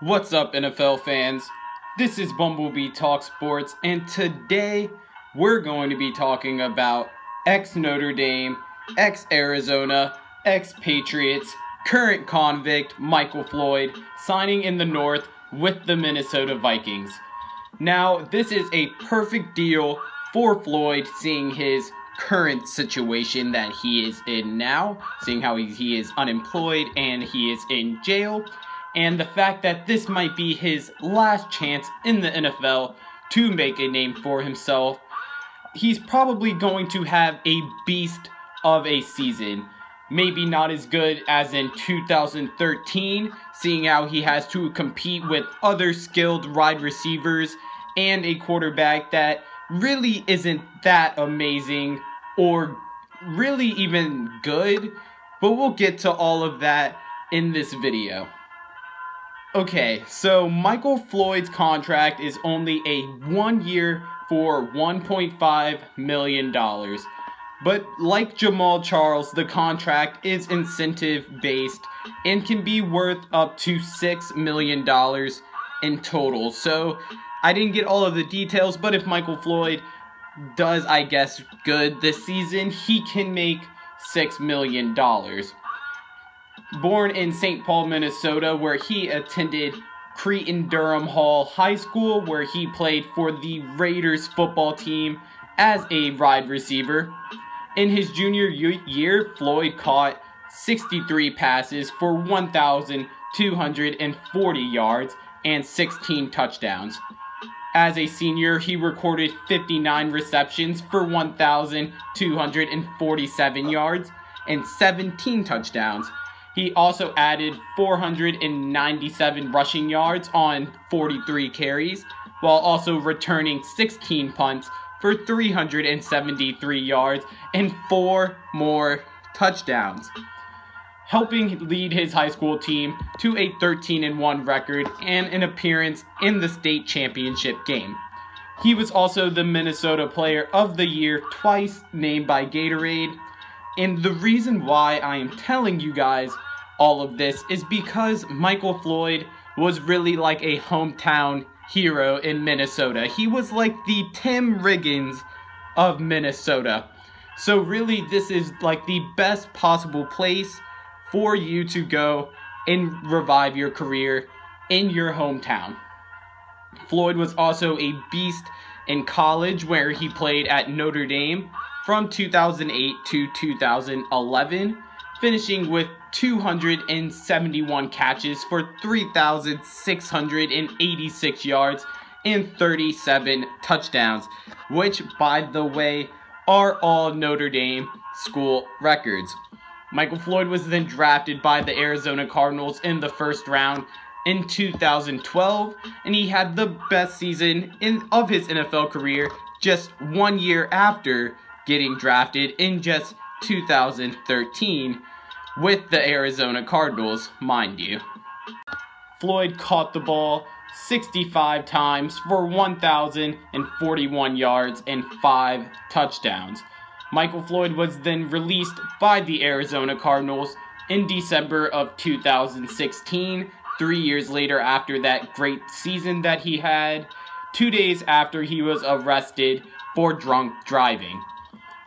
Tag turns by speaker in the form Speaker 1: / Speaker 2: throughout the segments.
Speaker 1: What's up, NFL fans? This is Bumblebee Talk Sports, and today we're going to be talking about ex-Notre Dame, ex-Arizona, ex-Patriots, current convict Michael Floyd signing in the North with the Minnesota Vikings. Now, this is a perfect deal for Floyd, seeing his current situation that he is in now, seeing how he is unemployed and he is in jail, and the fact that this might be his last chance in the NFL to make a name for himself. He's probably going to have a beast of a season. Maybe not as good as in 2013, seeing how he has to compete with other skilled wide receivers and a quarterback that really isn't that amazing or really even good, but we'll get to all of that in this video. Okay, so Michael Floyd's contract is only a 1 year for $1.5 million. But like Jamal Charles, the contract is incentive-based and can be worth up to $6 million in total. So I didn't get all of the details, but if Michael Floyd does, I guess, good this season, he can make $6 million. Born in St. Paul, Minnesota, where he attended Cretin-Durham Hall High School, where he played for the Raiders football team as a wide receiver. In his junior year, Floyd caught 63 passes for 1,240 yards and 16 touchdowns. As a senior, he recorded 59 receptions for 1,247 yards and 17 touchdowns. He also added 497 rushing yards on 43 carries, while also returning 16 punts for 373 yards and 4 more touchdowns, helping lead his high school team to a 13-1 record and an appearance in the state championship game. He was also the Minnesota Player of the Year twice, named by Gatorade. And the reason why I am telling you guys all of this is because Michael Floyd was really like a hometown hero in Minnesota. He was like the Tim Riggins of Minnesota. So really, this is like the best possible place for you to go and revive your career in your hometown. Floyd was also a beast in college, where he played at Notre Dame from 2008 to 2011, finishing with 271 catches for 3,686 yards and 37 touchdowns, which, by the way, are all Notre Dame school records. Michael Floyd was then drafted by the Arizona Cardinals in the first round in 2012, and he had the best season of his NFL career just 1 year after getting drafted in just 2013 with the Arizona Cardinals, mind you. Floyd caught the ball 65 times for 1,041 yards and 5 touchdowns. Michael Floyd was then released by the Arizona Cardinals in December of 2016, 3 years later after that great season that he had, 2 days after he was arrested for drunk driving.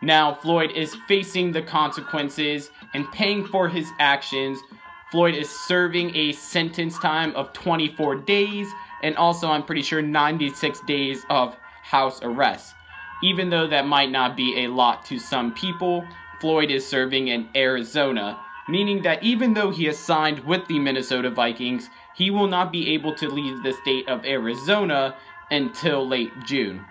Speaker 1: Now, Floyd is facing the consequences and paying for his actions. Floyd is serving a sentence time of 24 days, and also, I'm pretty sure, 96 days of house arrest. Even though that might not be a lot to some people, Floyd is serving in Arizona, meaning that even though he is signed with the Minnesota Vikings, he will not be able to leave the state of Arizona until late June.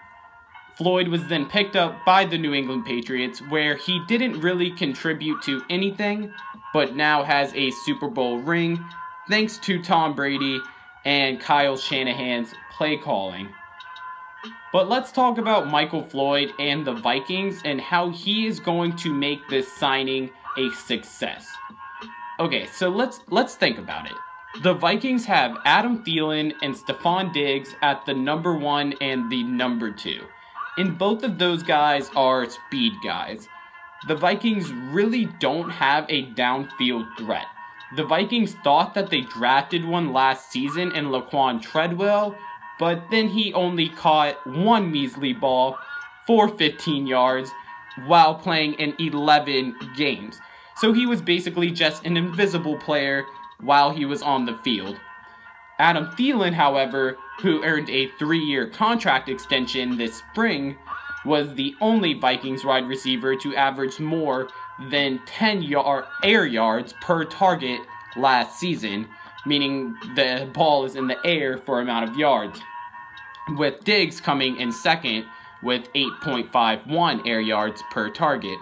Speaker 1: Floyd was then picked up by the New England Patriots, where he didn't really contribute to anything, but now has a Super Bowl ring thanks to Tom Brady and Kyle Shanahan's play calling. But let's talk about Michael Floyd and the Vikings and how he is going to make this signing a success. Okay, so let's think about it. The Vikings have Adam Thielen and Stephon Diggs at the number 1 and the number 2. and both of those guys are speed guys. The Vikings really don't have a downfield threat. The Vikings thought that they drafted one last season in Laquan Treadwell, but then he only caught one measly ball for 15 yards while playing in 11 games. So he was basically just an invisible player while he was on the field. Adam Thielen, however, who earned a 3-year contract extension this spring, was the only Vikings wide receiver to average more than 10 air yards per target last season, meaning the ball is in the air for amount of yards, with Diggs coming in second with 8.51 air yards per target.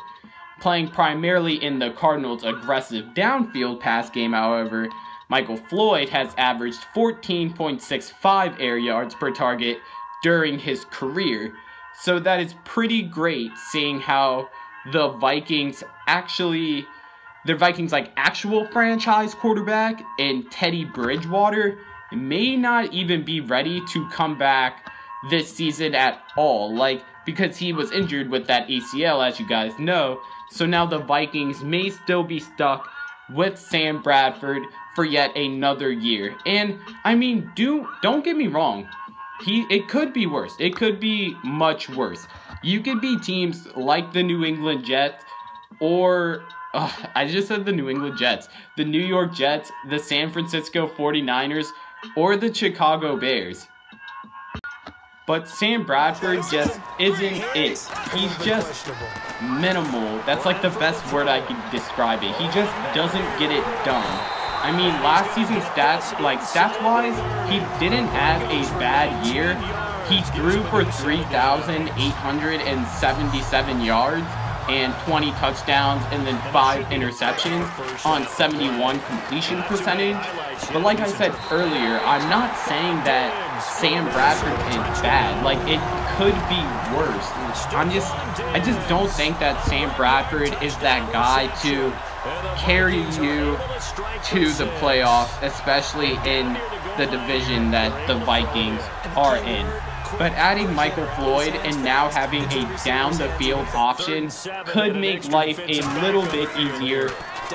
Speaker 1: Playing primarily in the Cardinals' aggressive downfield pass game, however, Michael Floyd has averaged 14.65 air yards per target during his career. So that is pretty great, seeing how the Vikings actual franchise quarterback in Teddy Bridgewater may not even be ready to come back this season at all, because he was injured with that ACL, as you guys know. So now the Vikings may still be stuck with Sam Bradford for yet another year. And I mean, don't get me wrong, it could be worse. It could be much worse. You could be teams like the New England Jets, or I just said the New England Jets, the New York Jets, the San Francisco 49ers, or the Chicago Bears. But Sam Bradford just isn't it. He's just minimal. That's like the best word I could describe it. He just doesn't get it done. I mean, last season's stats-wise, he didn't have a bad year. He threw for 3,877 yards and 20 touchdowns and then 5 interceptions on 71 completion percentage. But like I said earlier, I'm not saying that Sam Bradford is bad. It could be worse. I just don't think that Sam Bradford is that guy to carry you to the playoffs, especially in the division that the Vikings are in. But adding Michael Floyd and now having a down-the-field option could make life a little bit easier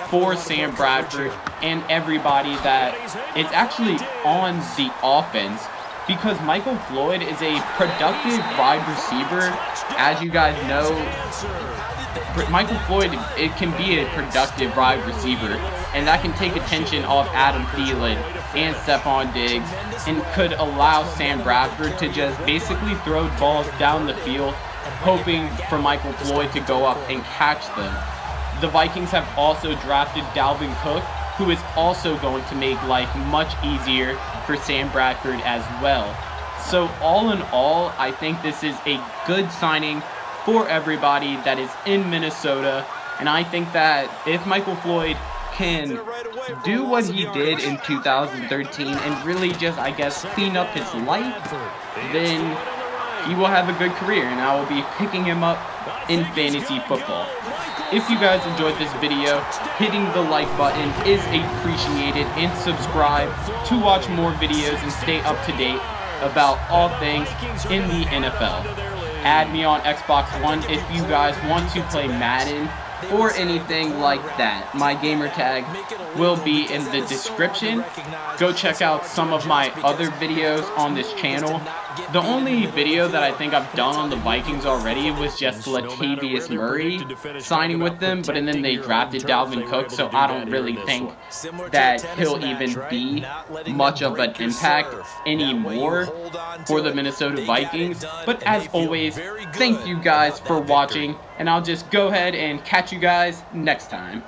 Speaker 1: for Sam Bradford and everybody that is actually on the offense, because Michael Floyd is a productive wide receiver. As you guys know, Michael Floyd, it can be a productive wide receiver, and that can take attention off Adam Thielen and Stephon Diggs, and could allow Sam Bradford to just basically throw balls down the field, hoping for Michael Floyd to go up and catch them. The Vikings have also drafted Dalvin Cook, who is also going to make life much easier for Sam Bradford as well. So all in all, I think this is a good signing for everybody that is in Minnesota, and I think that if Michael Floyd can do what he did in 2013 and really just, I guess, clean up his life, then he will have a good career, and I will be picking him up in fantasy football. If you guys enjoyed this video, hitting the like button is appreciated, and subscribe to watch more videos and stay up to date about all things in the NFL. Add me on Xbox One if you guys want to play Madden or anything like that. My gamer tag will be in the description. Go check out some of my other videos on this channel. The only video that I think I've done on the Vikings already was just Latavius Murray signing with them, but then they drafted Dalvin Cook, so I don't really think that he'll even be much of an impact anymore for the Minnesota Vikings. But as always, thank you guys for watching, and I'll just go ahead and catch you guys next time.